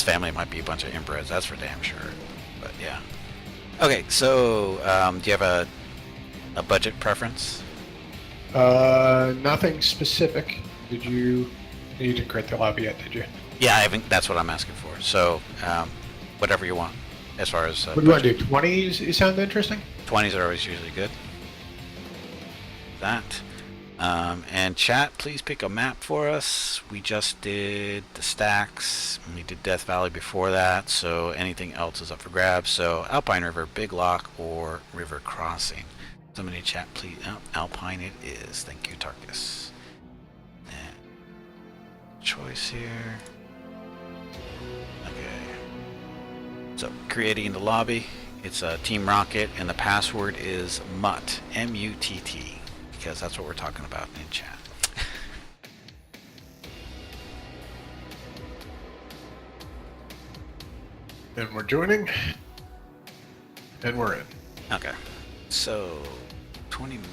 its family might be a bunch of inbreds, that's for damn sure. But yeah. Okay, so do you have a budget preference? Nothing specific. Did you didn't create the lobby yet, did you? Yeah, I haven't. That's what I'm asking for. So whatever you want, as far as what do you want to do? 20s? You sound interesting. 20s are always usually good. That. And chat, please pick a map for us. We just did the stacks. We did Death Valley before that, so anything else is up for grabs. So Alpine River, Big Lock, or River Crossing. Somebody in chat, please. Oh, Alpine it is. Thank you, Tarkus. And choice here. Okay. So creating the lobby. It's a Team Rocket, and the password is MUTT, M-U-T-T. Because that's what we're talking about in chat. And we're joining. And we're in. Okay. So, 20 million.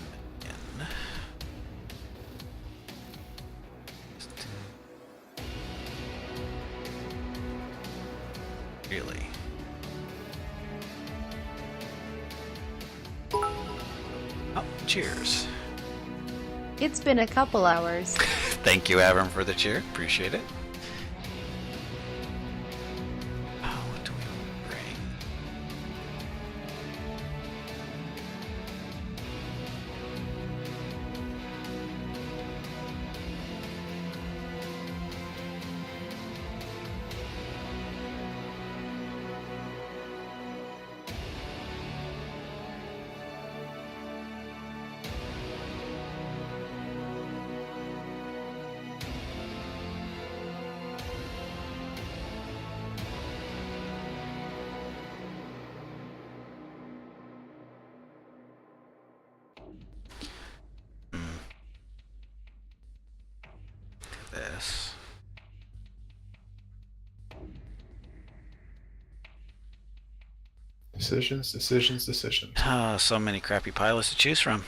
Really? Oh, cheers. It's been a couple hours. Thank you, Avram, for the cheer. Appreciate it. Oh, what do we bring? This. Decisions, decisions, decisions. Oh, so many crappy pilots to choose from.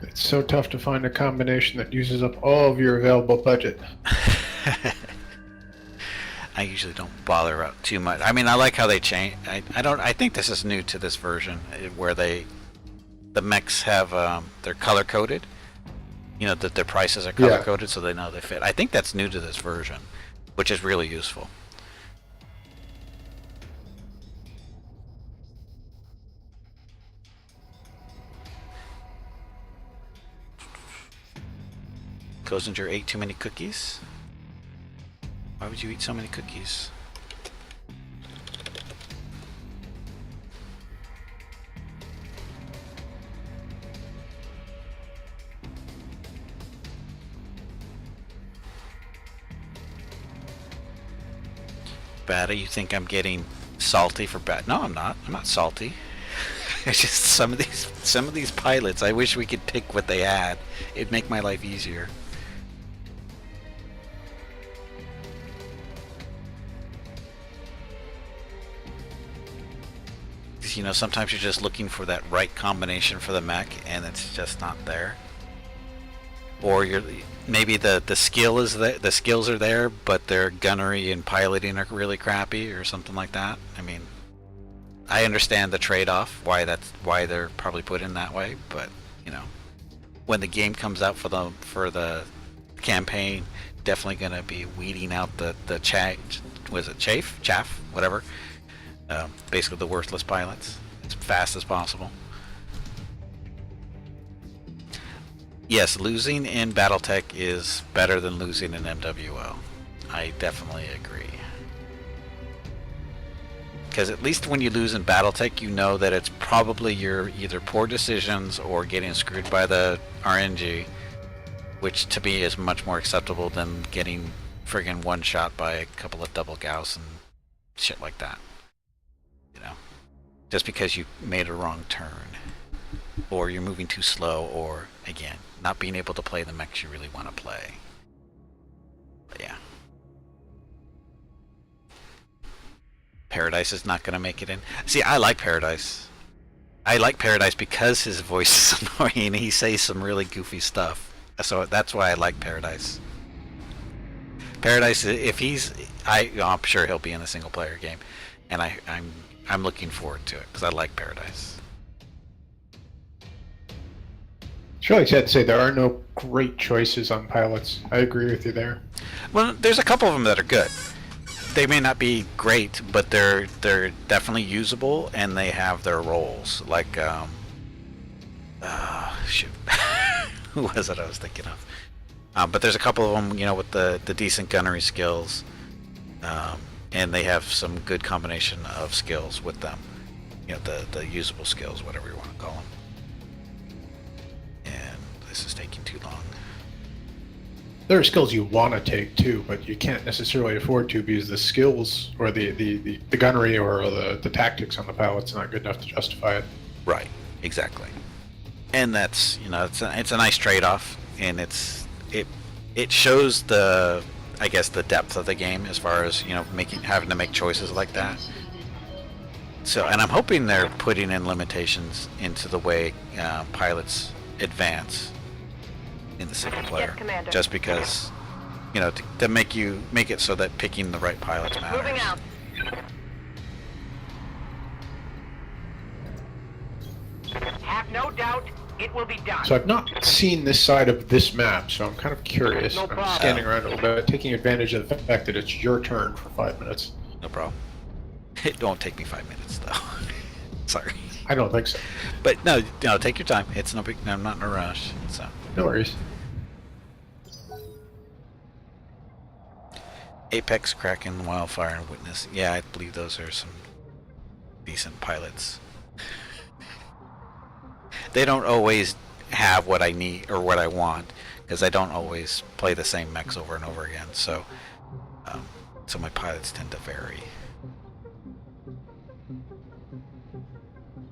It's so tough to find a combination that uses up all of your available budget. I usually don't bother up too much. I mean, I like how they change. I think this is new to this version, where the mechs have they're color coded. You know that their prices are color coded, so they know they fit. I think that's new to this version, which is really useful. Kozinger ate too many cookies? Why would you eat so many cookies? Bada, you think I'm getting salty for bad? No, I'm not. I'm not salty. It's just some of these pilots, I wish we could pick what they had. It'd make my life easier. You know, sometimes you're just looking for that right combination for the mech, and it's just not there. Or you're maybe the skill is the skills are there, but their gunnery and piloting are really crappy, or something like that. I mean, I understand the trade-off, why they're probably put in that way, but you know, when the game comes out for the campaign, definitely gonna be weeding out the chaff, whatever. Basically the worthless pilots as fast as possible. Yes, losing in Battletech is better than losing in MWO. I definitely agree. Because at least when you lose in Battletech, you know that it's probably your either poor decisions or getting screwed by the RNG, which to me is much more acceptable than getting friggin' one shot by a couple of double Gauss and shit like that. You know, just because you made a wrong turn, or you're moving too slow, or again, not being able to play the mechs you really want to play. But yeah. Paradise is not going to make it in. See, I like Paradise. I like Paradise because his voice is annoying. He says some really goofy stuff. So that's why I like Paradise. Paradise, if he's... I'm sure he'll be in a single-player game. And I'm looking forward to it because I like Paradise. It's really sad to say there are no great choices on pilots. I agree with you there. Well, there's a couple of them that are good. They may not be great, but they're definitely usable, and they have their roles. Like, shoot, who was it I was thinking of? But there's a couple of them, you know, with the decent gunnery skills, and they have some good combination of skills with them. You know, the usable skills, whatever you want to call them. And this is taking too long. There are skills you want to take too, but you can't necessarily afford to because the skills or the gunnery or the tactics on the pilot's not good enough to justify it. Right, exactly. And that's, you know, it's a nice trade-off, and it shows the, I guess, the depth of the game as far as, you know, having to make choices like that. So, and I'm hoping they're putting in limitations into the way pilots advance in the single player, Commander. just because, you know, to make it so that picking the right pilots matters. Moving out. Have no doubt, it will be done. So I've not seen this side of this map, so I'm kind of curious. No I'm problem. scanning around a little bit, taking advantage of the fact that it's your turn for 5 minutes. No problem. It won't take me 5 minutes though. Sorry, I don't think so. but no, take your time. It's no big. I'm not in a rush. So. No worries. Apex, Kraken, Wildfire, and Witness. Yeah, I believe those are some decent pilots. They don't always have what I need or what I want, because I don't always play the same mechs over and over again. So my pilots tend to vary.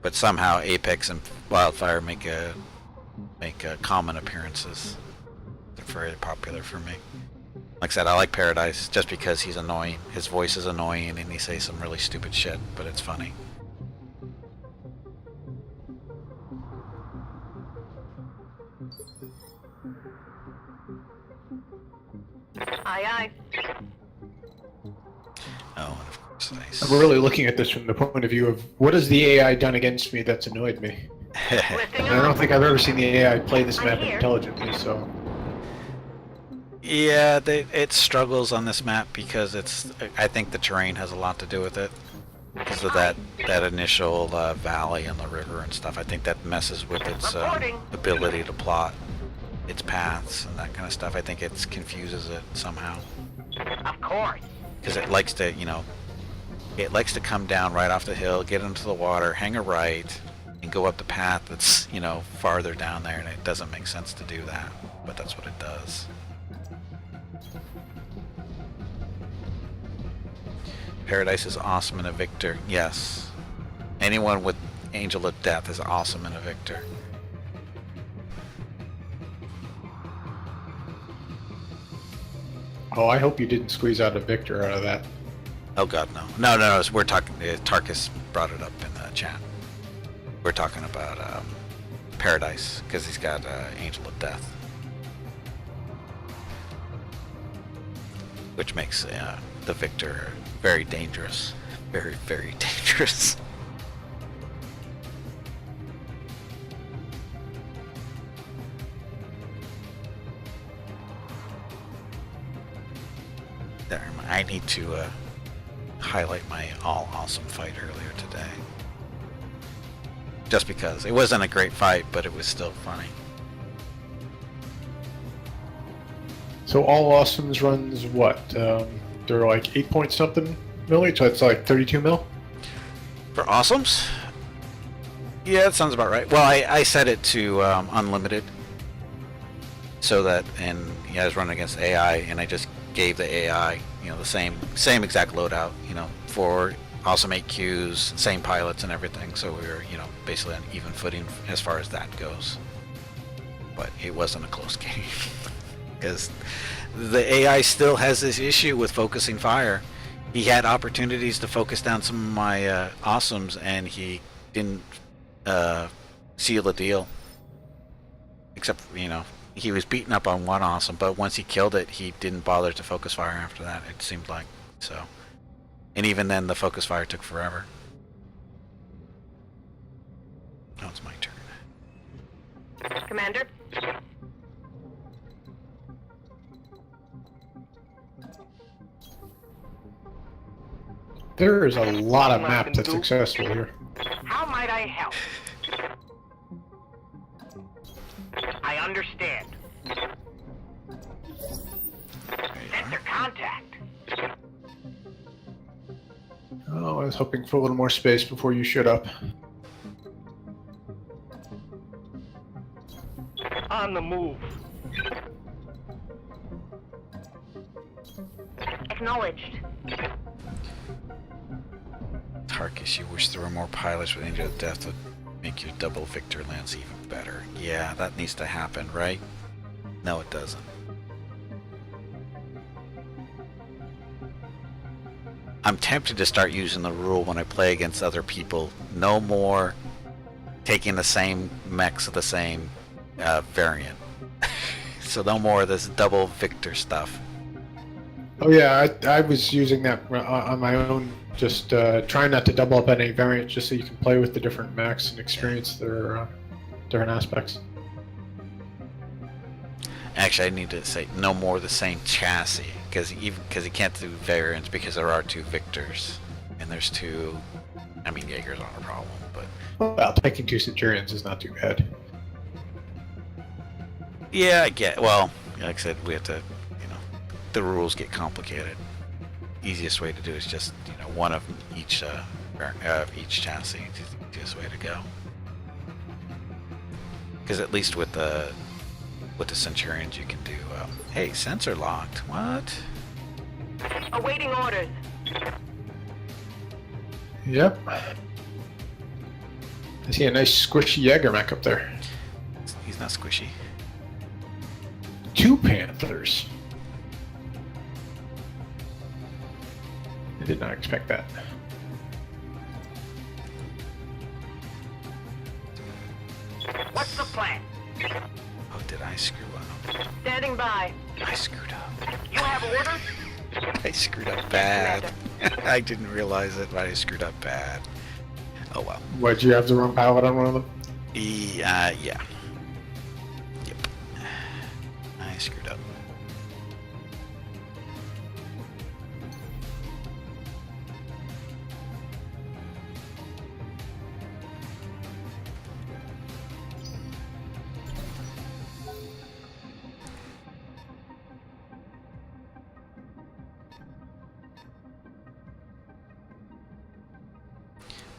But somehow Apex and Wildfire make common appearances. They're very popular for me. Like I said, I like Paradise just because he's annoying. His voice is annoying and he says some really stupid shit, but it's funny. Aye, aye. Oh, and of course nice. I'm really looking at this from the point of view of what has the AI done against me that's annoyed me. Lifting And I don't off. think I've ever seen the AI play this I'm map here. intelligently, so... Yeah, it struggles on this map because I think the terrain has a lot to do with it. Because of that initial valley and the river and stuff. I think that messes with its Reporting. ability to plot its paths and that kind of stuff. I think it confuses it somehow. Of course. Because it likes to, it likes to come down right off the hill, get into the water, hang a right, and go up the path that's, farther down there, and it doesn't make sense to do that, but that's what it does. Paradise is awesome in a Victor. Yes. Anyone with Angel of Death is awesome in a Victor. Oh, I hope you didn't squeeze out a Victor out of that. Oh god, no. No, we're talking, Tarkus brought it up in the chat. We're talking about Paradise, because he's got Angel of Death. Which makes the Victor very dangerous. Very, very dangerous. There, I need to highlight my all awesome fight earlier today. Just because. It wasn't a great fight, but it was still funny. So all awesomes runs what? They're like 8 point something milli, so it's like 32 mil? For awesomes? Yeah, that sounds about right. Well, I set it to unlimited. So that, and I was running against AI, and I just gave the AI, the same exact loadout, for awesome 8Qs, same pilots and everything. So we were, basically on even footing as far as that goes. But it wasn't a close game because the AI still has this issue with focusing fire. He had opportunities to focus down some of my awesomes, and he didn't seal the deal. Except, he was beaten up on one awesome, but once he killed it, he didn't bother to focus fire after that, it seemed like. So, and even then, the focus fire took forever. Now it's my turn. Commander? There is a lot of map that's accessible here. How might I help? I understand. Sensor contact. Oh, I was hoping for a little more space before you showed up. On the move. Acknowledged. Tarkus, you wish there were more pilots with Angel of Death would make your double victor lance even better. Yeah, that needs to happen, right? No, it doesn't. I'm tempted to start using the rule when I play against other people. No more taking the same mechs of the same variant. So no more of this double victor stuff. Oh yeah, I was using that on my own, just trying not to double up any variant, just so you can play with the different mechs and experience their different aspects. Actually, I need to say no more the same chassis, because you can't do variants because there are 2 victors, and there's 2. I mean, Jaegers aren't a problem, but Well, taking 2 Centurions is not too bad. yeah, I get. Well, like I said, we have to. The rules get complicated. Easiest way to do is just one of each chassis. It's the easiest way to go. Because at least with the Centurions, you can do. Hey, sensor locked. What? Awaiting orders. Yep. I see a nice squishy Jaeger mech up there. He's not squishy. 2 Panthers. I did not expect that. What's the plan? Oh, did I screw up? Standing by. I screwed up. You have orders? I screwed up bad. I didn't realize it, but I screwed up bad. Oh well. What, you have the wrong pilot on one of them? Yeah. Yep. I screwed up.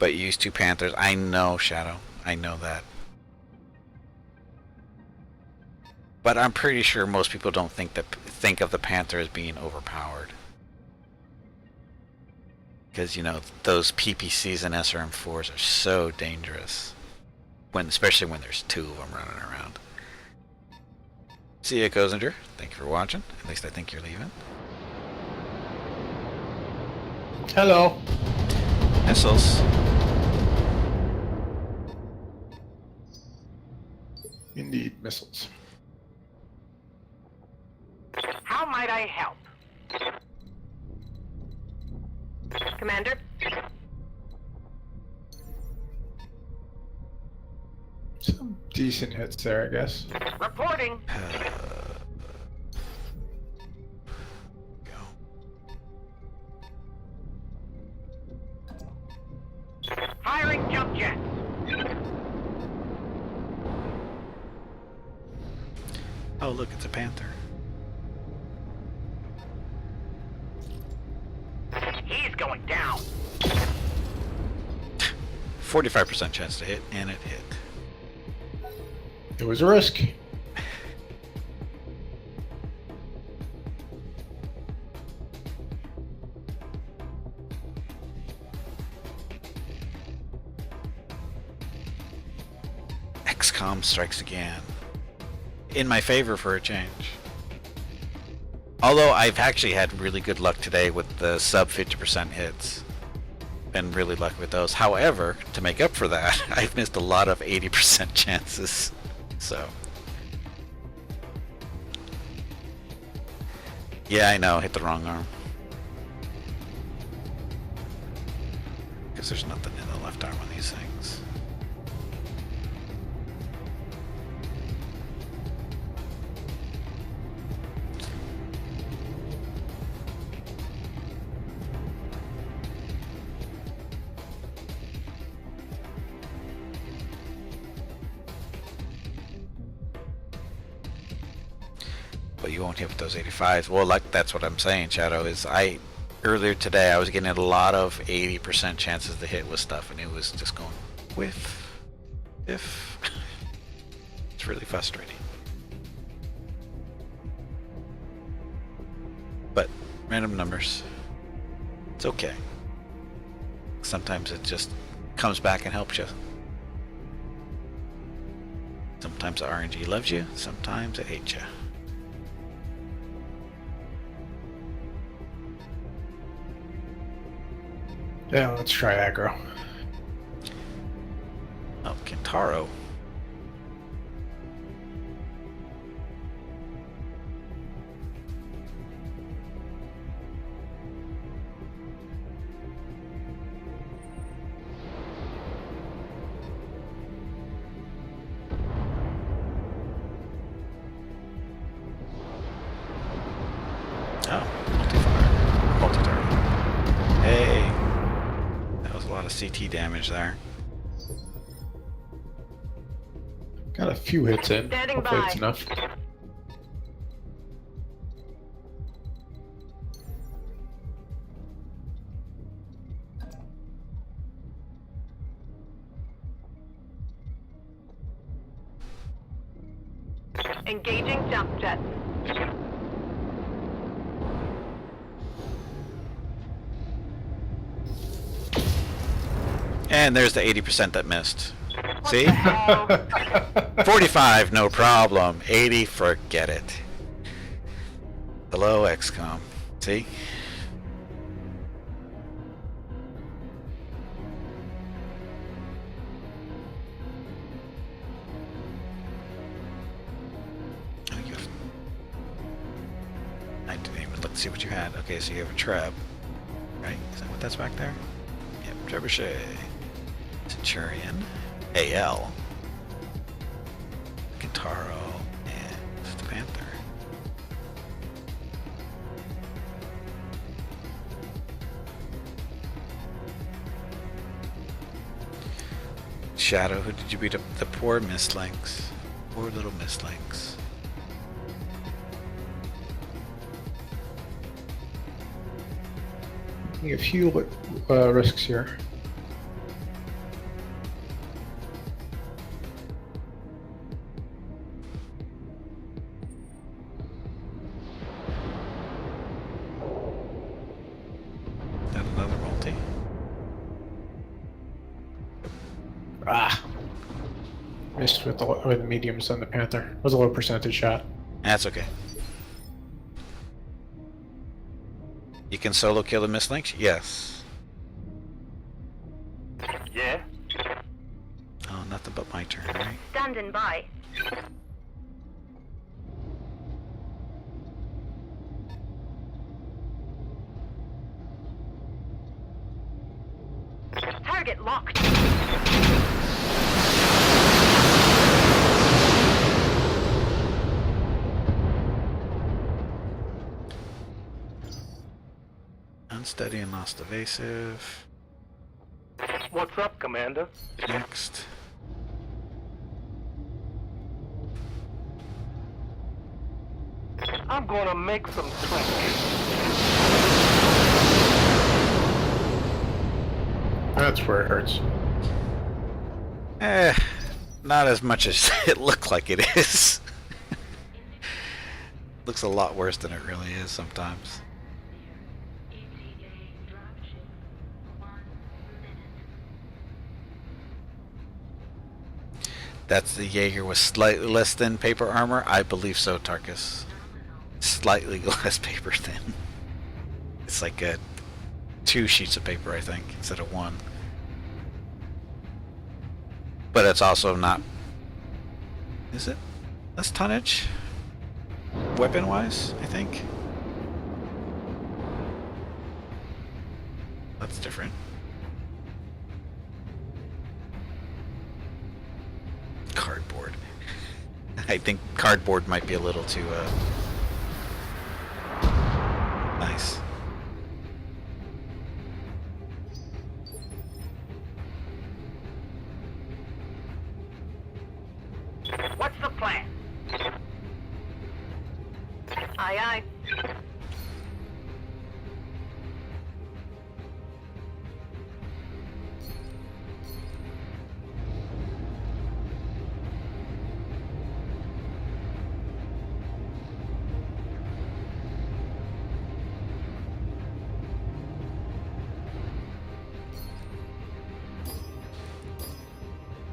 But you used 2 Panthers. I know, Shadow. I know that. But I'm pretty sure most people don't think of the Panther as being overpowered. Because, those PPCs and SRM4s are so dangerous. Especially when there's 2 of them running around. See ya, Kozinger. Thank you for watching. At least I think you're leaving. Hello. Missiles. Indeed, missiles. How might I help? Commander? Some decent hits there, I guess. Reporting. Firing jump jet. Oh, look, it's a Panther. He's going down. 45% chance to hit, and it hit. It was a risk. XCOM strikes again. In my favor for a change. Although I've actually had really good luck today with the sub 50% hits. Been really lucky with those. However, to make up for that, I've missed a lot of 80% chances. So. Yeah, I know, hit the wrong arm. Because there's nothing in the left arm on these things. But you won't hit with those 85s. Well, like that's what I'm saying, Shadow, is earlier today I was getting a lot of 80% chances to hit with stuff, and it was just going whiff, if. It's really frustrating. But random numbers, it's okay. Sometimes it just comes back and helps you. Sometimes the RNG loves you, sometimes it hates you. Yeah, let's try aggro. Oh, Kintaro. Oh, multi-target. Hey. That was a lot of CT damage there. Got a few hits in. Standing Hopefully by. it's enough. Engaging jump jet. And there's the 80% that missed. What See? the hell? 45, no problem. 80, forget it. Hello, XCOM. See? Oh, you have... I didn't even look to see what you had. Okay, so you have a Treb. Right? Is that what that's back there? Yep, Trebuchet. Centurion. AL. Kintaro. And the Panther. Shadow, who did you beat up? The poor Mistlinks. Poor little Mistlinks. Taking a few risks here. Is that another multi? Ah! Missed with the mediums on the Panther. It was a low percentage shot. That's okay. You can solo kill the Mistlinks? Yes. Yeah. Oh, nothing but my turn, right? Standing by. Target locked. Unsteady and lost evasive. What's up, Commander? Next. I'm gonna make some tracks. That's where it hurts. Not as much as it looked like it is. Looks a lot worse than it really is sometimes. That's the Jaeger with slightly less than paper armor? I believe so, Tarkus. Slightly less paper thin. It's like 2 sheets of paper, I think, instead of 1. But it's also not... Is it? Less tonnage? Weapon-wise, I think. That's different. Cardboard. I think cardboard might be a little too nice. What's the plan? Aye, aye.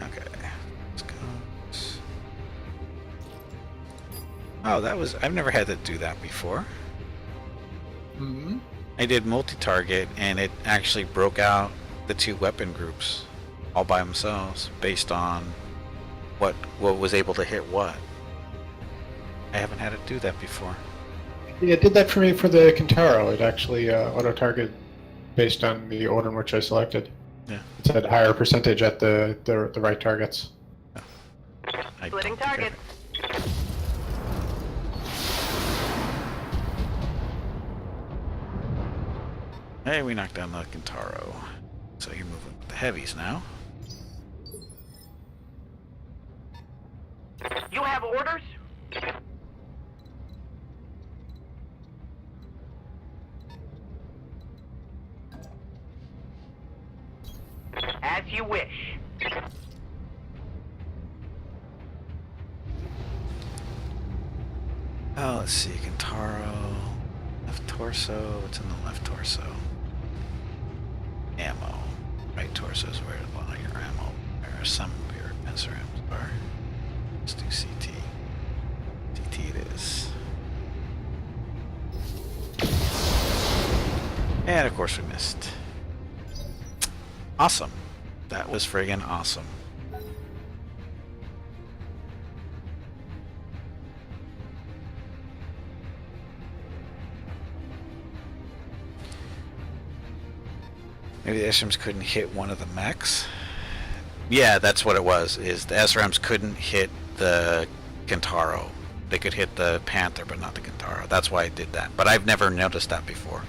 Okay. Let's go. Oh, that was... I've never had to do that before. Mm-hmm. I did multi-target, and it actually broke out the 2 weapon groups all by themselves based on what was able to hit what. I haven't had to do that before. Yeah, it did that for me for the Kintaro. It actually auto-targeted based on the order in which I selected. Yeah. It said higher percentage at the right targets. I Splitting don't think I- targets. Hey, we knocked down the Kintaro. So you're moving with the heavies now. You have orders? As you wish. Oh, let's see. Kintaro. Left torso. What's in the left torso? Ammo. Right torso is where a lot of your ammo. There are some of your pincer ammo are. Let's do CT. CT it is. And of course we missed. Awesome. That was friggin' awesome. Maybe the SRMs couldn't hit one of the mechs? Yeah, that's what it was, is the SRMs couldn't hit the Kintaro. They could hit the Panther, but not the Kintaro. That's why I did that. But I've never noticed that before.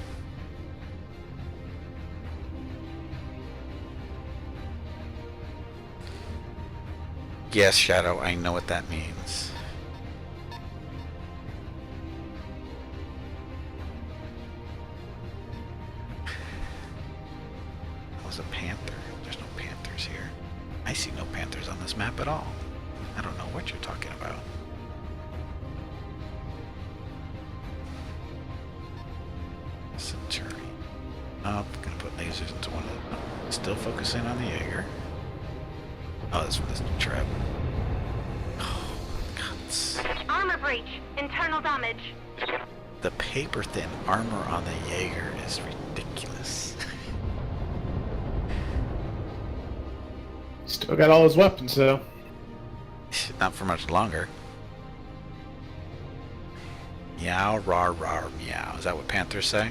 Yes, Shadow, I know what that means. That was a panther. There's no panthers here. I see no panthers on this map at all. I don't know what you're talking about. Centurion. Oh, gonna put lasers into one of them. Still focusing on the Jaeger. Oh, this one is trap. Oh, guts. Armor breach. Internal damage. The paper thin armor on the Jaeger is ridiculous. Still got all his weapons though. Not for much longer. Meow, rar, rar, meow. Is that what panthers say?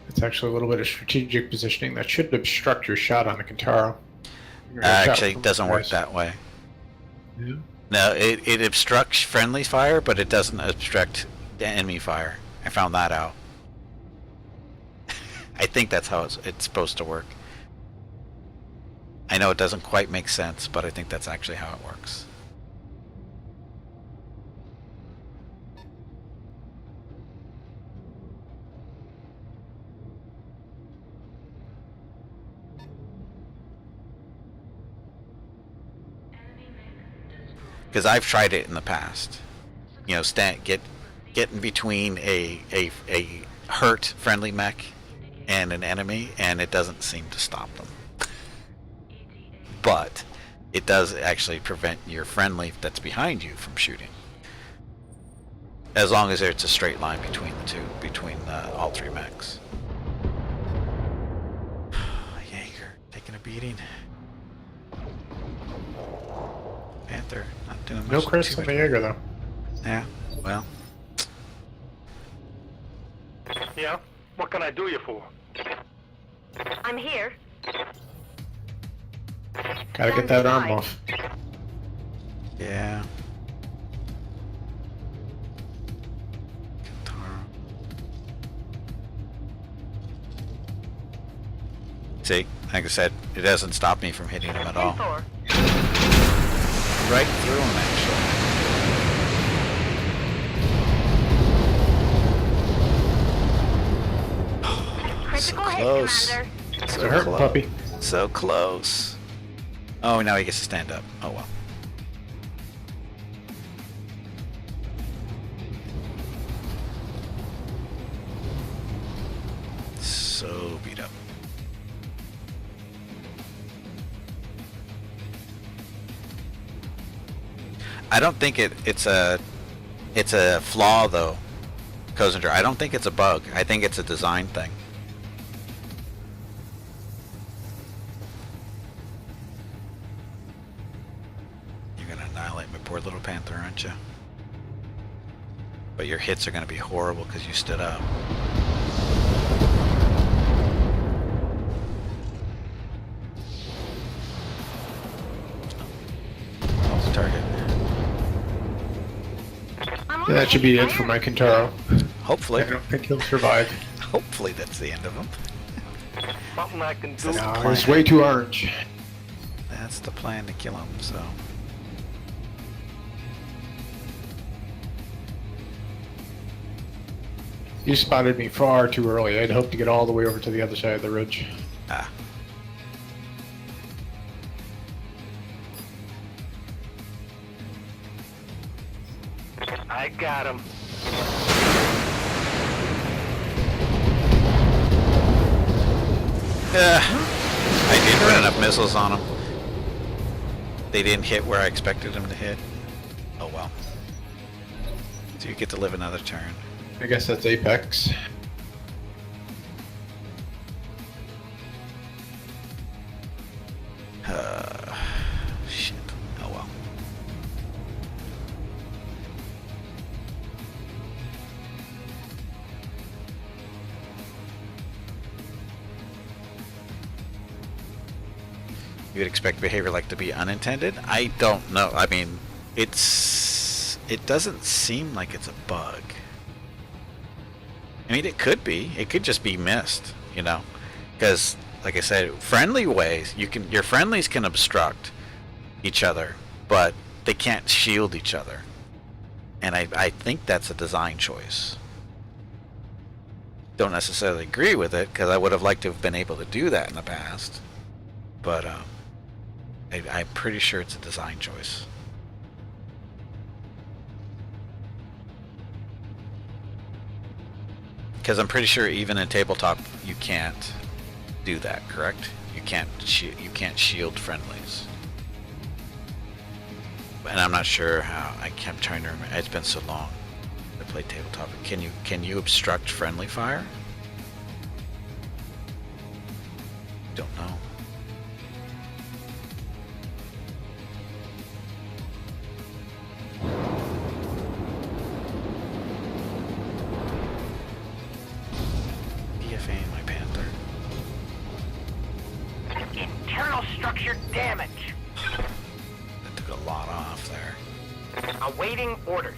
It's actually a little bit of strategic positioning that should obstruct your shot on the Kintaro. Actually, it doesn't work that way. Yeah. No, it obstructs friendly fire, but it doesn't obstruct the enemy fire. I found that out. I think that's how it's supposed to work. I know it doesn't quite make sense, but I think that's actually how it works. Because I've tried it in the past. You know, get in between a hurt friendly mech and an enemy, and it doesn't seem to stop them. But it does actually prevent your friendly that's behind you from shooting. As long as it's a straight line between the two, between all three mechs. Jaeger taking a beating. Panther not doing much. No Chris on the Jaeger, though. Yeah, well. Yeah? What can I do you for? I'm here. Gotta get that arm off. Yeah. See, like I said, it doesn't stop me from hitting him at all. 10-4. Right through him, actually. Critical hit, Close. Commander. It's a hurt puppy. So close. Oh, now he gets to stand up. Oh well. So beat up. I don't think it's a flaw though, Kozinger. I don't think it's a bug. I think it's a design thing. You're gonna annihilate my poor little panther, aren't you? But your hits are gonna be horrible because you stood up. Lost the target. I'm on That should be the it for my Kintaro. Hopefully. I don't think he'll survive. Hopefully that's the end of him. Something I can do. No, it's way too orange. That's the plan, to kill him, so. You spotted me far too early. I'd hoped to get all the way over to the other side of the ridge. Ah. I got him. I didn't run enough missiles on them. They didn't hit where I expected them to hit. Oh well. So you get to live another turn. I guess that's Apex. Shit. Oh well. You would expect behavior like to be unintended? I don't know. I mean, it doesn't seem like it's a bug. I mean, it could be. It could just be missed, you know, because, like I said, friendly ways your friendlies can obstruct each other, but they can't shield each other, and I think that's a design choice. Don't necessarily agree with it because I would have liked to have been able to do that in the past, but I'm pretty sure it's a design choice. Because I'm pretty sure even in tabletop you can't do that, correct? You can't shield friendlies. And I'm not sure how. I'm trying to remember. It's been so long I played tabletop. Can you obstruct friendly fire? Don't know. BFA my panther. Internal structure damage. That took a lot off there. Awaiting orders.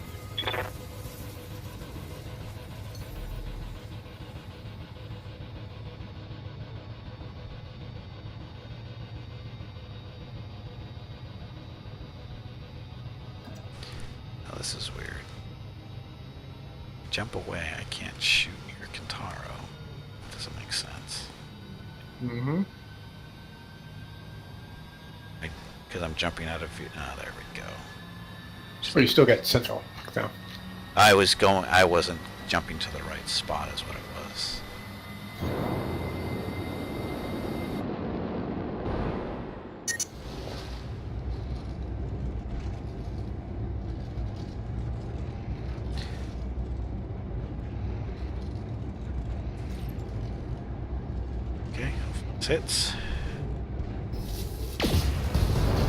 Oh, this is weird. Jump away. I can't shoot your Kintaro. Doesn't make sense. Mm-hmm. Because I'm jumping out of view. Ah, there we go. Well, you still get central though. I wasn't jumping to the right spot is what it was. Okay, hopefully this hits.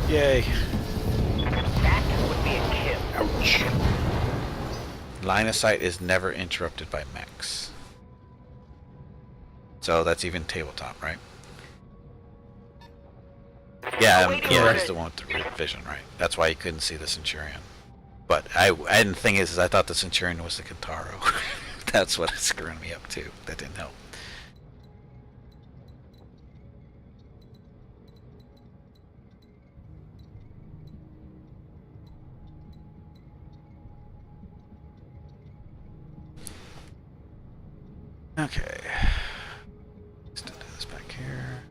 Yay. That would be a kill. Ouch. Line of sight is never interrupted by mechs. So that's even tabletop, right? Yeah, he's the one with the vision, right? That's why you couldn't see the Centurion. But and the thing is I thought the Centurion was the Kintaro. That's what it's screwing me up too. That didn't help. Okay. Let's do this back here.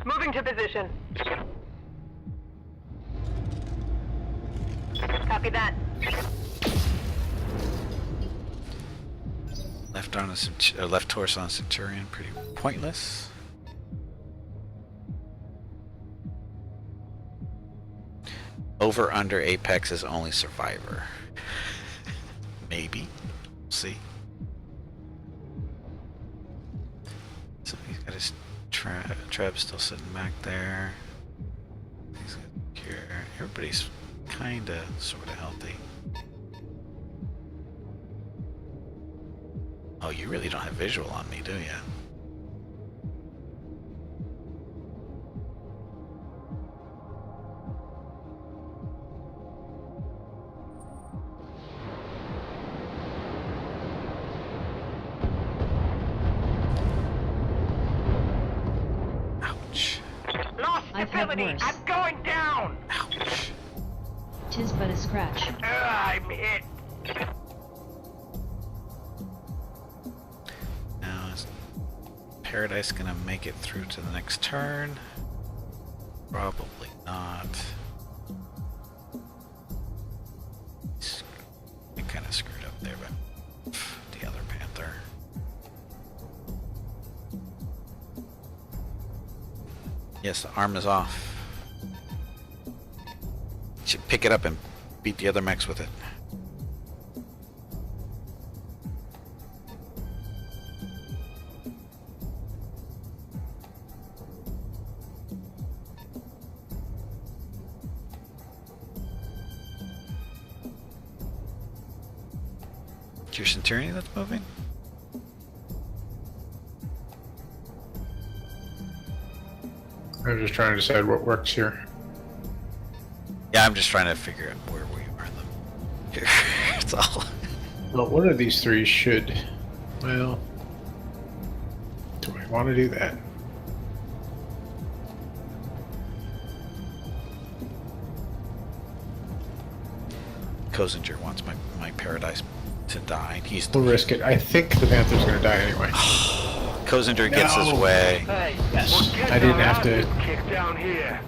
Moving to position. Copy that. Left on a left torso on a Centurion, pretty pointless. Over under Apex is only Survivor. Maybe. See. So he's got his Treb still sitting back there. He's got here. Everybody's kinda sorta healthy. Oh, you really don't have visual on me, do you? Ouch. Lost I've had stability. worse. I'm going down. Ouch. 'Tis but a scratch. I'm hit. Now is Paradise gonna make it through to the next turn? Probably not. I kind of screwed up there, but the other Panther. Yes, the arm is off. Should pick it up and beat the other mechs with it. It's your Centurion that's moving? I'm just trying to decide what works here. Yeah, I'm just trying to figure out where we are in the... That's all. Well, one of these three should... Well... Do I want to do that? Kozinger wants my Paradise to die. He's We'll risk it. I think the Panther's going to die anyway. Kozinger gets his No. way. Hey, Yes, get I didn't our have to... asses kicked down here.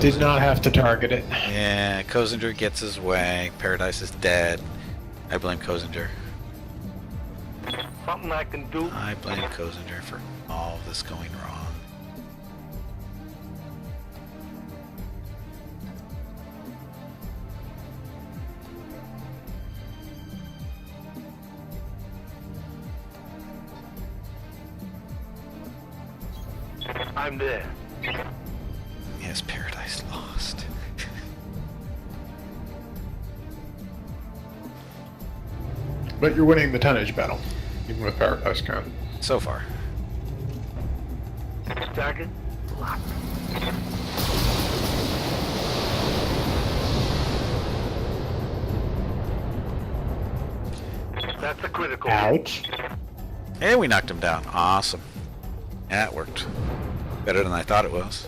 Did not have to target it. Yeah, Kozinger gets his way. Paradise is dead. I blame Kozinger. Something I can do. I blame Kozinger for all of this going wrong. I'm there. Yes, Paradise lost. But you're winning the tonnage battle, even with Paradise Con. So far. Target locked. That's a critical. Ouch. And we knocked him down. Awesome. Yeah, it worked. Better than I thought it was.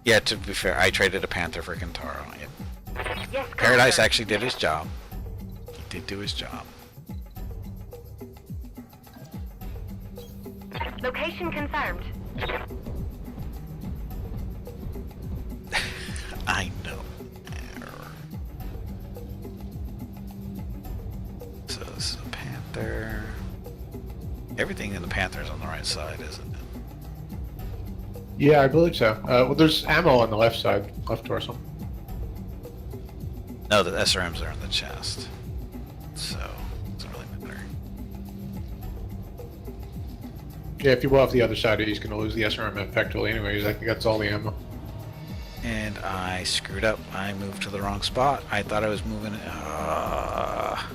Yeah, to be fair, I traded a Panther for Kintaro. Yep. Yes, Paradise Commander. actually did his job. He did do his job. Location confirmed. I know. So this is a Panther. Everything in the Panther is on the right side, isn't it? Yeah, I believe so. Well, there's ammo on the left side, left torso. No, the SRMs are in the chest. So, it doesn't really matter. Yeah, if you blow off the other side, he's going to lose the SRM effectively anyways. I think that's all the ammo. And I screwed up. I moved to the wrong spot. I thought I was moving. I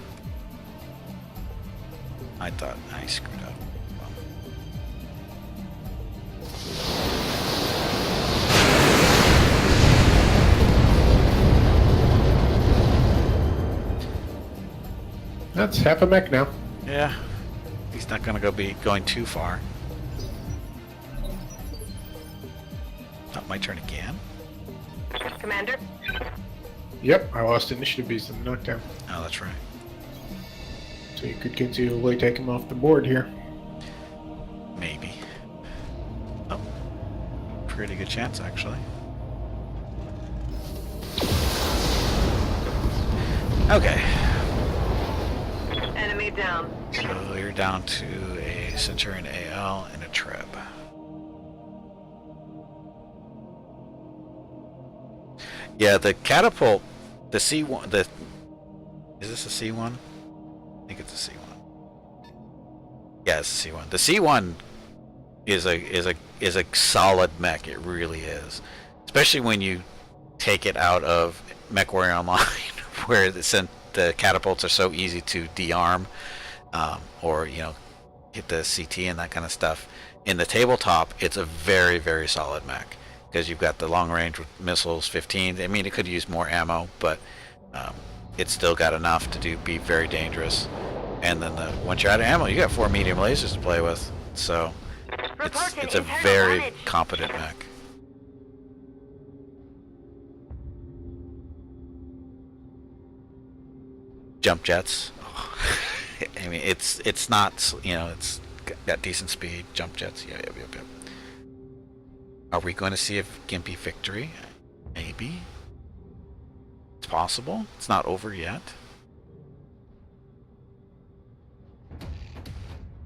thought I screwed up. That's half a mech now. Yeah, he's not gonna be going too far. Not my turn again. Commander? Yep, I lost initiative beast in the knockdown. Oh, that's right. So you could conceivably take him off the board here. Maybe. Oh, pretty good chance actually. Okay. Enemy down. So you're down to a Centurion AL and a Treb. Yeah, the catapult, the C1, is this a C1? I think it's a C1. Yeah, it's a C1. The C1 is a solid mech. It really is, especially when you take it out of MechWarrior Online, where the catapults are so easy to de-arm, or hit the CT and that kind of stuff. In the tabletop, it's a very, very solid mech because you've got the long range with missiles, 15. I mean, it could use more ammo, but it's still got enough to be very dangerous. And then once you're out of ammo, you got 4 medium lasers to play with. So it's a very competent mech. Jump jets. I mean, it's not, it's got decent speed. Jump jets. Yep. Are we going to see a Gimpy victory? Maybe. It's possible. It's not over yet.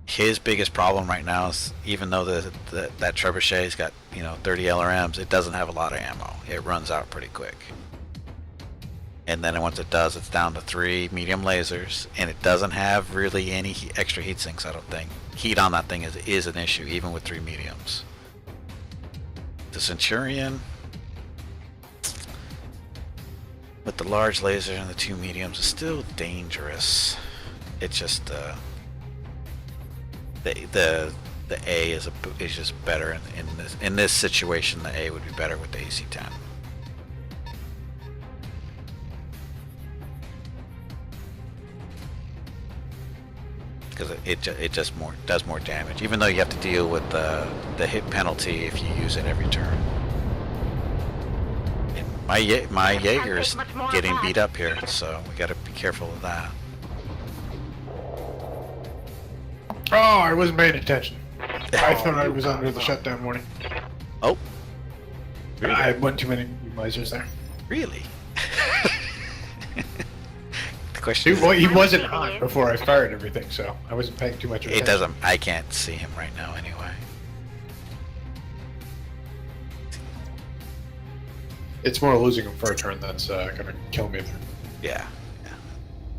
His biggest problem right now is, even though that trebuchet's got 30 LRMs, it doesn't have a lot of ammo. It runs out pretty quick. And then once it does, it's down to 3 medium lasers, and it doesn't have really any extra heat sinks, I don't think. Heat on that thing is an issue, even with 3 mediums. The Centurion, with the large laser and the 2 mediums, is still dangerous. It's just the A is just better in this situation. The A would be better with the AC-10. Because it just does more damage, even though you have to deal with the hit penalty if you use it every turn. And my Jaeger is getting beat up here, so we got to be careful of that. Oh, I wasn't paying attention. I thought I was under the shutdown warning. Oh, I had one too many lasers there. really? The question is, Well, he wasn't on before I fired everything, so I wasn't paying too much attention. it doesn't. I can't see him right now anyway. It's more losing him for a turn that's gonna kill me there. Yeah,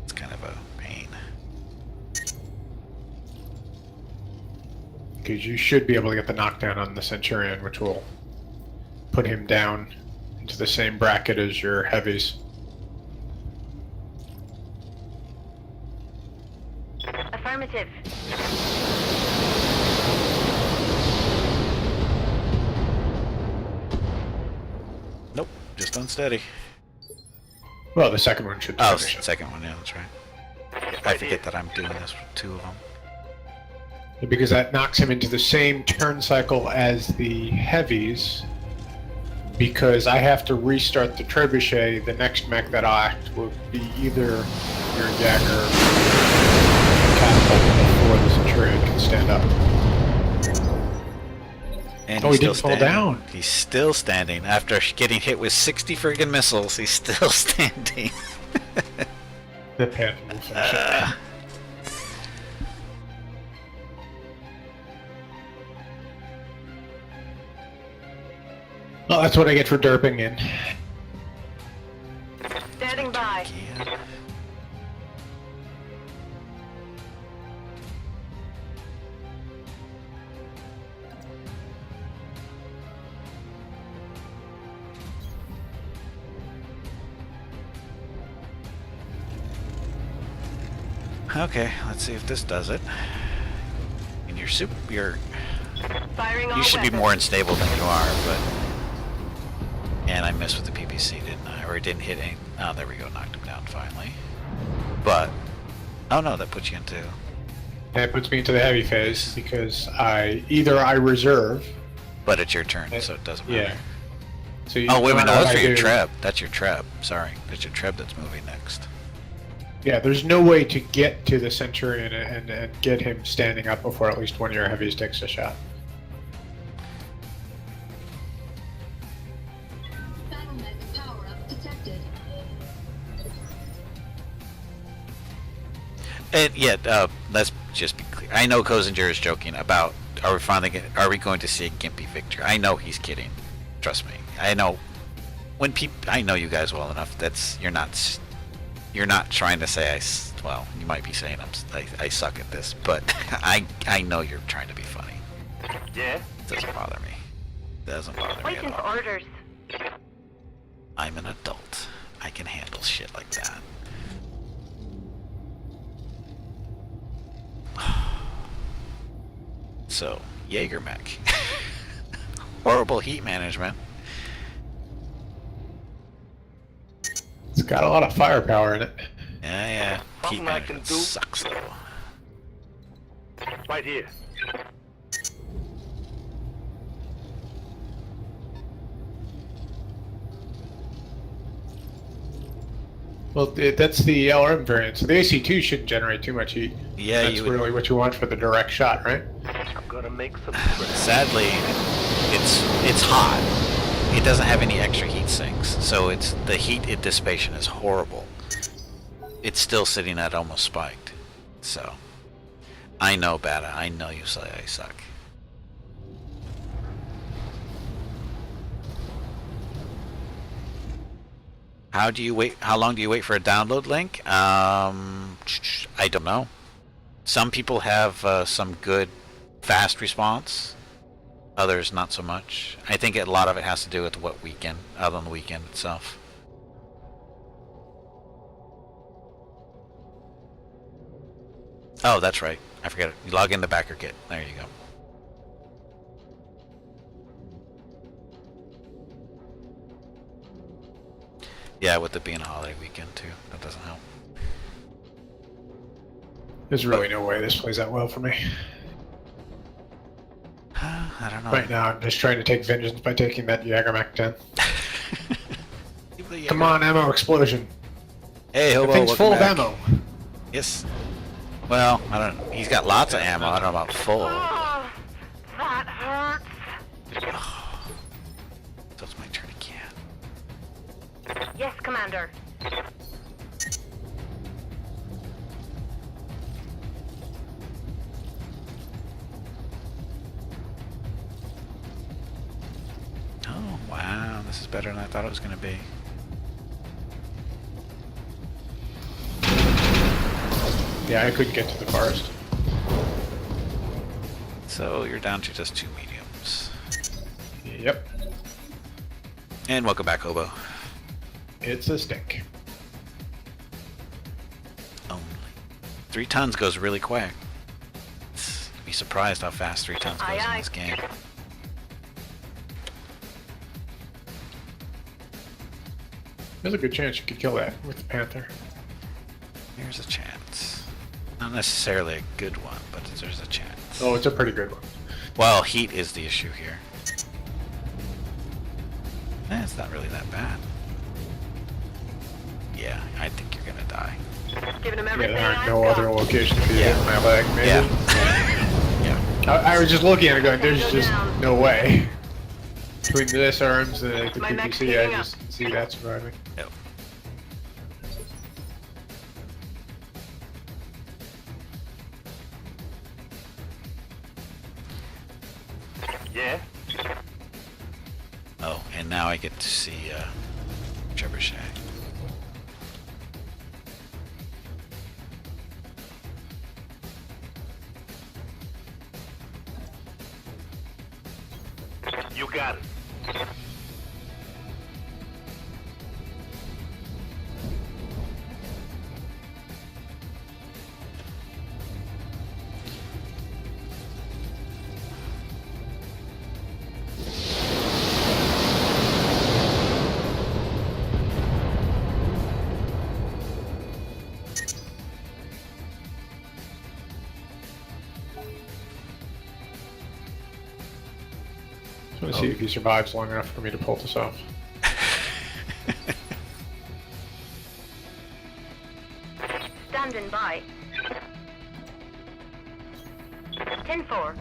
it's kind of a pain. Because you should be able to get the knockdown on the Centurion, which will put him down into the same bracket as your heavies. Affirmative. Nope, just unsteady. Well, the second one should Oh, finish it. second one. Yeah, that's right. I forget that I'm doing this with 2 of them. Because that knocks him into the same turn cycle as the heavies. Because I have to restart the trebuchet, the next mech that I'll act will be either your Jagger or catapult before the Centurion can stand up. And Oh, he's he still didn't fall standing. down. He's still standing after getting hit with 60 friggin' missiles. He's still standing. The Panther will finish it. Well, that's what I get for derping in. Standing by. Yeah. Okay, let's see if this does it. And you're Firing all you should be weapons. more unstable than you are, but and I missed with the PPC, didn't I? Or it didn't hit any. Oh, there we go, knocked him down finally. But oh no, that puts you into. That puts me into the heavy phase because either I reserve. But it's your turn, so it doesn't matter. Yeah. So you, Oh wait a minute, no matter that's what for your I do- treb. That's your treb. Sorry, that's your treb that's moving next. Yeah, there's no way to get to the Centurion and get him standing up before at least one of your heavies takes a shot. Battle mech power up detected. And yeah, let's just be clear. I know Kozinger is joking about are we going to see a Gimpy victory? I know he's kidding. Trust me. I know when I know you guys well enough. You're not trying to say well, you might be saying I suck at this, but I know you're trying to be funny. Yeah? It doesn't bother me. It doesn't bother me Waiting at for all. orders. I'm an adult. I can handle shit like that. So, Jaeger mech. Horrible heat management. It's got a lot of firepower in it. Yeah. Heat Something I can management do. sucks though. Right here. Well, that's the LRM variant, so the AC2 shouldn't generate too much heat. Yeah, That's you would. really what you want for the direct shot, right? I'm gonna make some bread. Sadly, it's hot. It doesn't have any extra heat sinks, so the heat dissipation is horrible. It's still sitting at almost spiked. So, I know, Bata. I know you say I suck. How long do you wait for a download link? I don't know. Some people have some good fast response. Others not so much. I think a lot of it has to do with what weekend, other than the weekend itself. Oh, that's right. I forget it. You log in the backer kit. There you go. Yeah, with it being a holiday weekend too. That doesn't help. There's really no way this plays out well for me. I don't know. Right now, I'm just trying to take vengeance by taking that Jagermech 10. Come on, ammo explosion. Hey, The Hobo, thing's welcome full back. of ammo. Yes. Well, I don't know. He's got lots of ammo. I don't know about full. Oh, that hurts. So it's my turn again. Yes, Commander. Oh, wow. This is better than I thought it was going to be. Yeah, I couldn't get to the forest. So you're down to just 2 mediums. Yep, And welcome back, Hobo. it's a stink. Only. 3 tons goes really quick. You'd be surprised how fast 3 tons goes Aye, in aye. this game. There's a good chance you could kill that with the Panther. Here's a chance. Not necessarily a good one, but there's a chance. Oh, it's a pretty good one. Well, heat is the issue here. It's not really that bad. Yeah, I think you're gonna die. Giving him Yeah, everything there aren't I've no got. other locations to Yeah. hit my leg, maybe. Yeah. Yeah. I was just looking at it going, there's Go just down. no way. Between this arms and the My mech's PPC, heating I up. just see that surviving. Yep. Yeah? Oh, and now I get to see Trebuchet. You got it. I want to see if he survives long enough for me to pull this off. Standing by. 10-4.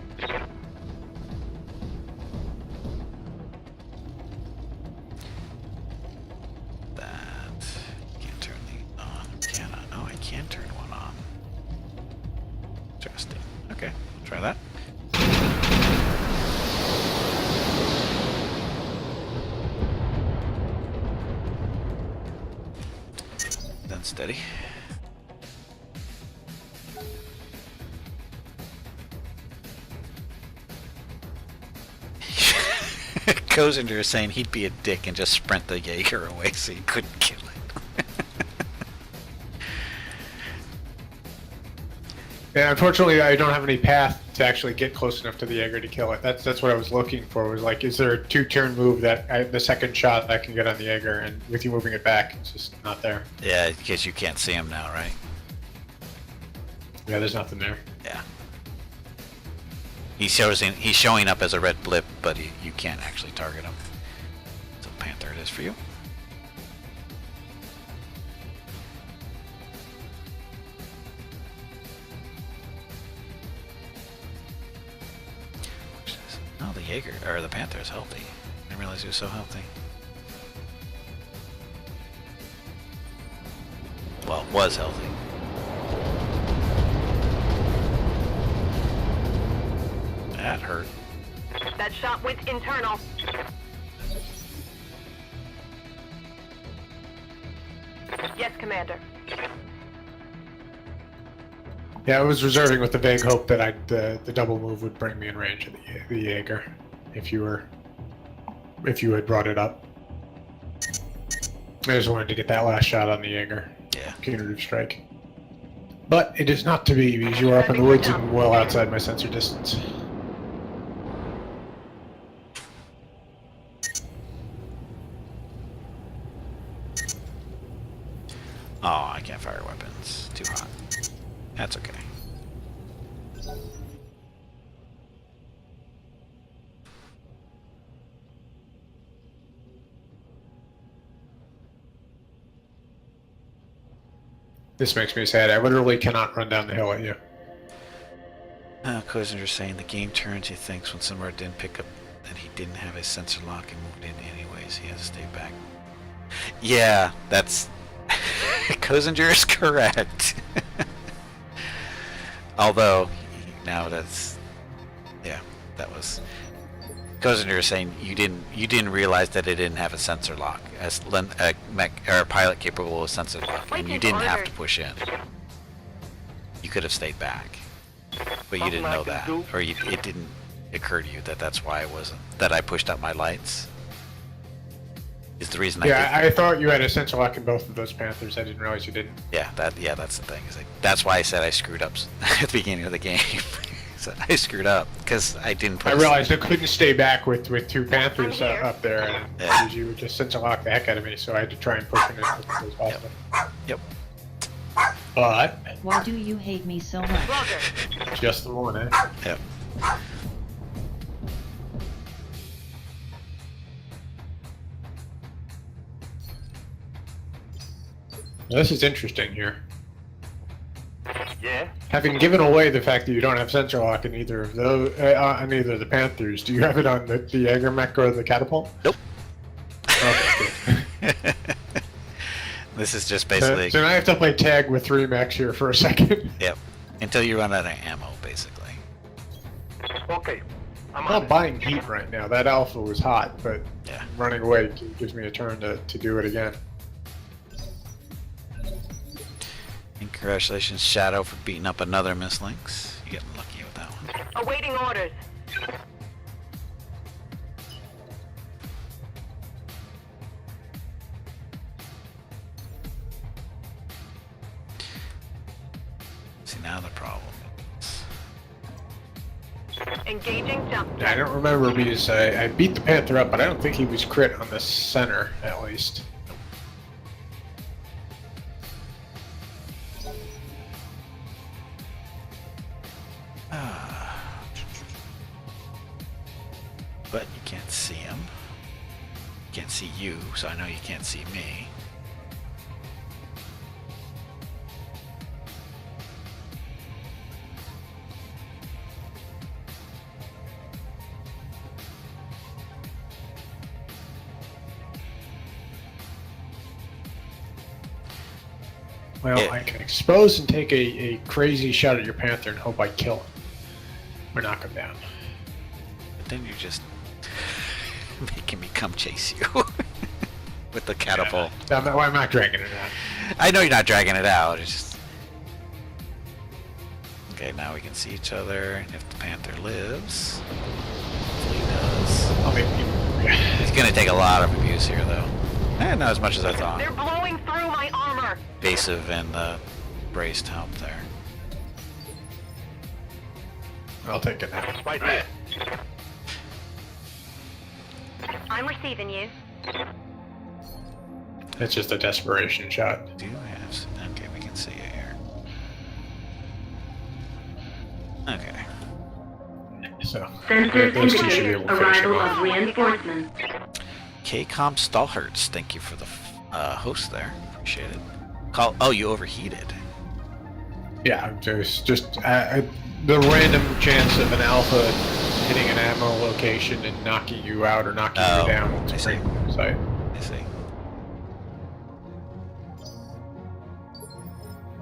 That can't turn the on. Can I? Oh, I can turn one on. Interesting. Okay, try that. Then steady. Kozinger is saying he'd be a dick and just sprint the Jaeger away so he couldn't kill it. Yeah, unfortunately, I don't have any path to actually get close enough to the Jaeger to kill it. That's what I was looking for. Was like, is there a two-turn move that the second shot I can get on the Jaeger, and with you moving it back, it's just not there. Yeah, because you can't see him now, right? Yeah, there's nothing there. Yeah. He's showing up as a red blip, but you can't actually target him. So Panther it is for you. Oh, the Jaeger, or the Panther is healthy. I didn't realize he was so healthy. Well, was healthy. That hurt. That shot went internal. Yes, Commander. Yeah, I was reserving with the vague hope that the double move would bring me in range of the Jaeger, if you had brought it up. I just wanted to get that last shot on the Jaeger. Yeah. Punitive strike. But it is not to be, because you are up in the woods and well outside my sensor distance. Oh, I can't fire weapons. Too hot. That's okay. This makes me sad. I literally cannot run down the hill at you. Kozinger's saying the game turns, he thinks, when Cinnibar didn't pick up that he didn't have his sensor lock and moved in anyways. He has to stay back. Yeah, that's... Kozinger is correct. Although, now that's... Yeah, that was... Kozinger is saying you didn't realize that it didn't have a sensor lock, as a mech or a pilot capable of sensor lock, and you didn't have to push in. You could have stayed back, but you didn't know that, or it didn't occur to you that that's why I pushed up my lights. Is the reason I thought you had a sensor lock in both of those Panthers. I didn't realize you didn't. Yeah, that's the thing. Is that's why I said I screwed up at the beginning of the game. So I screwed up because I didn't put. I realized I couldn't stay back with two Panthers I'm here. up there, and you would just sensor lock the heck out of me. So I had to try and push it in as quickly as possible. Yep. But Why do you hate me so much? Roger. just the one, eh? Yep. This is interesting here. Yeah? Having given away the fact that you don't have sensor lock in either of those, on either of the Panthers, do you have it on the Jaeger mech or the catapult? Nope. Okay, good. This is just So basically... now I have to play tag with 3 mechs here for a second. Yep. Until you run out of ammo, basically. Okay. I'm I'm on not it. buying heat right now. That alpha was hot, but Yeah. running away gives me a turn to do it again. And congratulations, Shadow, for beating up another Miss Lynx. You're getting lucky with that one. Awaiting orders. See, now the problem is... Engaging jump. I don't remember because I beat the Panther up, but I don't think he was crit on the center, at least. But you can't see him. Can't see you, so I know you can't see me. Well, Yeah. I can expose and take a crazy shot at your Panther and hope I kill him. Or knock him down. But then you're just making me come chase you with the catapult. I'm not dragging it out. I know you're not dragging it out. It's just... Okay, now we can see each other. And if the Panther lives, hopefully he does. I'll make He's gonna take a lot of abuse here, though. Not as much as I thought. They're blowing through my armor. Evasive and braced help there. I'll take it now. Right here. I'm receiving you. It's just a desperation shot. Do have some... Okay, we can see it here. Okay. So, Sensors those two should be able indicate to finish him arrival off. of reinforcements. KCOM Stallhertz, thank you for the host there. Appreciate it. Call. Oh, you overheated. Yeah, just the random chance of an alpha hitting an ammo location and knocking you out or knocking Oh, you down. I It's see. a great sight. I see.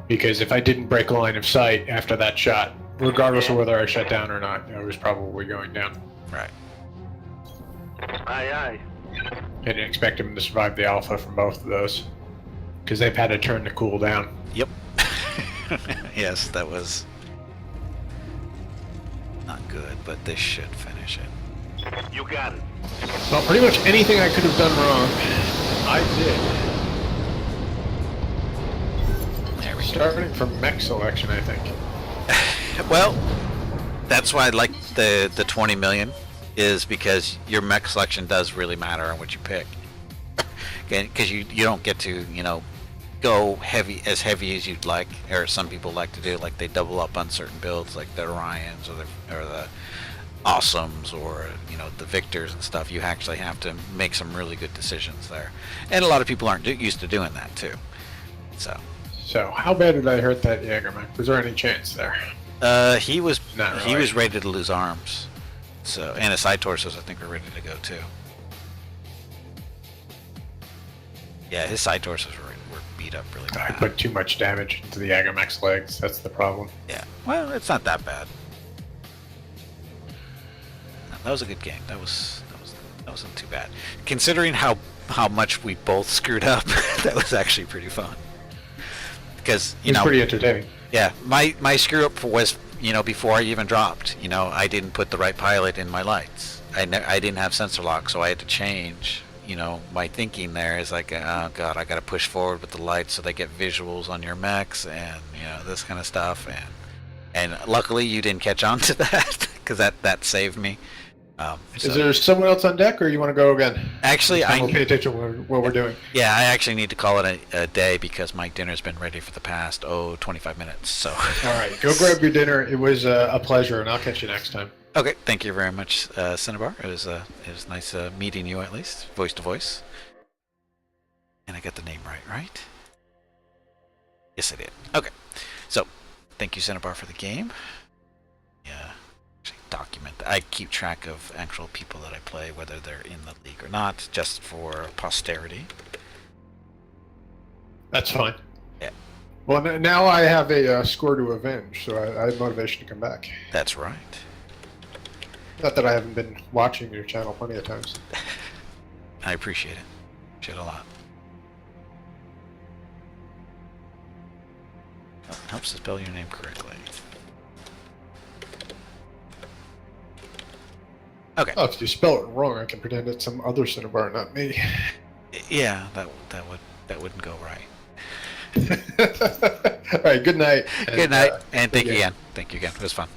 Because if I didn't break a line of sight after that shot, regardless of whether I shut down or not, I was probably going down. Right. Aye, aye. I didn't expect him to survive the alpha from both of those. Because they've had a turn to cool down. Yep. Yes, that was not good, but this should finish it. You got it. Well, pretty much anything I could have done wrong, I did. There we go. Starting from mech selection, I think. Well, that's why I like the 20 million, is because your mech selection does really matter on what you pick. Because you don't get to, go heavy as you'd like, or some people like to do, like they double up on certain builds, like the Orions or the Awesomes or the Victors and stuff. You actually have to make some really good decisions there, and a lot of people aren't used to doing that too. So how bad did I hurt that Jaeger mech? Was there any chance there? he was Not he really. was ready to lose arms, so, and his side torsos I think were ready to go too. Yeah, his side torsos were beat up really I bad. put too much damage into the Jaeger mech's legs. That's the problem. Yeah, well, it's not that bad. No, that was a good game. That wasn't too bad, considering how much we both screwed up. That was actually pretty fun. Because It was pretty entertaining. yeah, my screw up was before I even dropped. I didn't put the right pilot in my lights. I didn't have sensor lock, so I had to change. My thinking there is like, oh god, I got to push forward with the lights so they get visuals on your mechs and this kind of stuff. And luckily you didn't catch on to that, because that saved me. Is there someone else on deck, or you want to go again? Actually, We'll pay attention to what we're doing. Yeah, I actually need to call it a day, because my dinner's been ready for the past 25 minutes. So. All right, go grab your dinner. It was a pleasure, and I'll catch you next time. Okay, thank you very much, Cinnibar. It was nice meeting you, at least, voice to voice. And I got the name right? Yes, I did. Okay, so Thank you, Cinnibar, for the game. Yeah, actually document. I keep track of actual people that I play, whether they're in the league or not, just for posterity. That's fine. Yeah. Well, now I have a score to avenge, so I have motivation to come back. That's right. Not that I haven't been watching your channel plenty of times. I appreciate it. Appreciate it a lot. Oh, helps to spell your name correctly. Okay. Oh, if you spell it wrong, I can pretend it's some other Cinnibar, not me. Yeah, that wouldn't go right. All right, good night. Good night, And, and thank you yeah. again. Thank you again. It was fun.